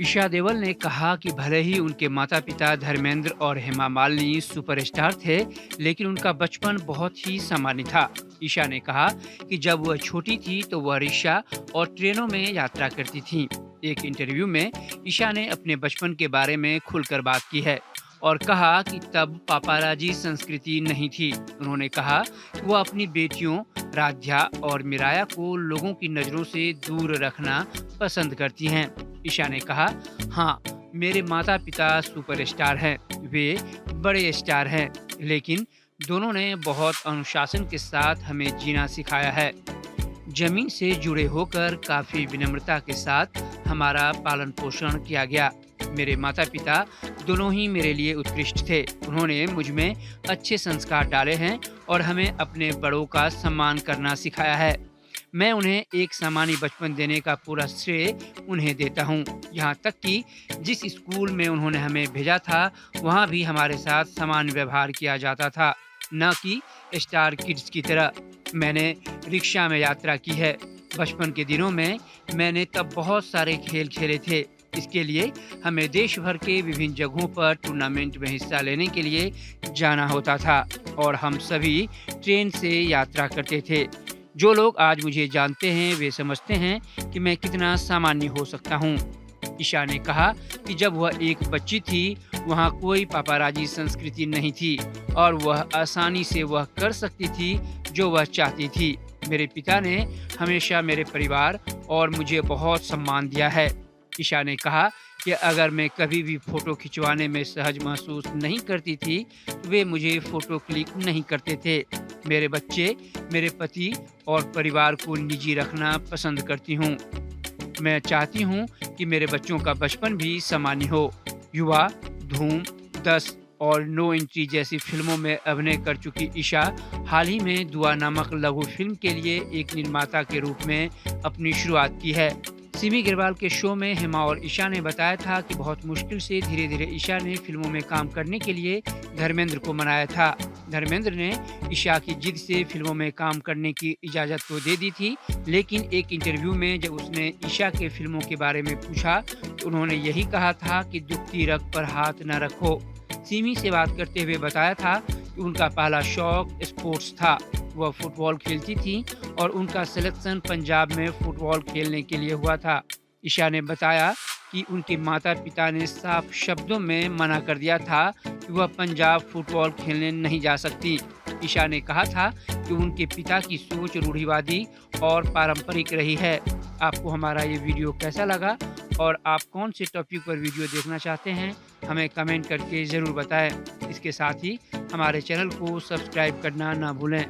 ईशा देओल ने कहा कि भले ही उनके माता-पिता धर्मेंद्र और हेमा मालिनी सुपरस्टार थे, लेकिन उनका बचपन बहुत ही सामान्य था। ईशा ने कहा कि जब वह छोटी थी तो वह रिक्शा और ट्रेनों में यात्रा करती थीं। एक इंटरव्यू में ईशा ने अपने बचपन के बारे में खुलकर बात की है और कहा कि तब पापाराजी संस्कृति नहीं थी। उन्होंने कहा कि वह अपनी बेटियों राध्या और मिराया को लोगों की नज़रों से दूर रखना पसंद करती हैं। ईशा ने कहा, हाँ, मेरे माता पिता सुपरस्टार हैं, वे बड़े स्टार हैं, लेकिन दोनों ने बहुत अनुशासन के साथ हमें जीना सिखाया है। जमीन से जुड़े होकर काफ़ी विनम्रता के साथ हमारा पालन पोषण किया गया। मेरे माता पिता दोनों ही मेरे लिए उत्कृष्ट थे। उन्होंने मुझ में अच्छे संस्कार डाले हैं और हमें अपने बड़ों का सम्मान करना सिखाया है। मैं उन्हें एक सामान्य बचपन देने का पूरा श्रेय उन्हें देता हूँ। यहाँ तक कि जिस स्कूल में उन्होंने हमें भेजा था, वहाँ भी हमारे साथ समान व्यवहार किया जाता था, न कि स्टार किड्स की तरह। मैंने रिक्शा में यात्रा की है। बचपन के दिनों में मैंने तब बहुत सारे खेल खेले थे। इसके लिए हमें देश भर के विभिन्न जगहों पर टूर्नामेंट में हिस्सा लेने के लिए जाना होता था और हम सभी ट्रेन से यात्रा करते थे। जो लोग आज मुझे जानते हैं वे समझते हैं कि मैं कितना सामान्य हो सकता हूँ। ईशा ने कहा कि जब वह एक बच्ची थी, वहाँ कोई पापाराजी संस्कृति नहीं थी और वह आसानी से वह कर सकती थी जो वह चाहती थी। मेरे पिता ने हमेशा मेरे परिवार और मुझे बहुत सम्मान दिया है। ईशा ने कहा कि अगर मैं कभी भी फ़ोटो खिंचवाने में सहज महसूस नहीं करती थी, तो वे मुझे फ़ोटो क्लिक नहीं करते थे। मेरे बच्चे, मेरे पति और परिवार को निजी रखना पसंद करती हूँ। मैं चाहती हूँ कि मेरे बच्चों का बचपन भी सामान्य हो। युवा, धूम, 10 और नो एंट्री जैसी फिल्मों में अभिनय कर चुकी ईशा हाल ही में दुआ नामक लघु फिल्म के लिए एक निर्माता के रूप में अपनी शुरुआत की है। सिमी ग्रेवाल के शो में हेमा और ईशा ने बताया था कि बहुत मुश्किल से धीरे-धीरे ईशा ने फिल्मों में काम करने के लिए धर्मेंद्र को मनाया था। धर्मेंद्र ने ईशा की जिद से फिल्मों में काम करने की इजाज़त तो दे दी थी, लेकिन एक इंटरव्यू में जब उसने ईशा के फिल्मों के बारे में पूछा, तो उन्होंने यही कहा था कि दुखती रग पर हाथ न रखो। सिमी से बात करते हुए बताया था कि उनका पहला शौक स्पोर्ट्स था। वह फुटबॉल खेलती थी और उनका सिलेक्शन पंजाब में फुटबॉल खेलने के लिए हुआ था। ईशा ने बताया कि उनके माता-पिता ने साफ शब्दों में मना कर दिया था कि वह पंजाब फुटबॉल खेलने नहीं जा सकती। ईशा ने कहा था कि उनके पिता की सोच रूढ़िवादी और पारंपरिक रही है। आपको हमारा ये वीडियो कैसा लगा और आप कौन से टॉपिक पर वीडियो देखना चाहते हैं, हमें कमेंट करके ज़रूर बताएं। इसके साथ ही हमारे चैनल को सब्सक्राइब करना ना भूलें।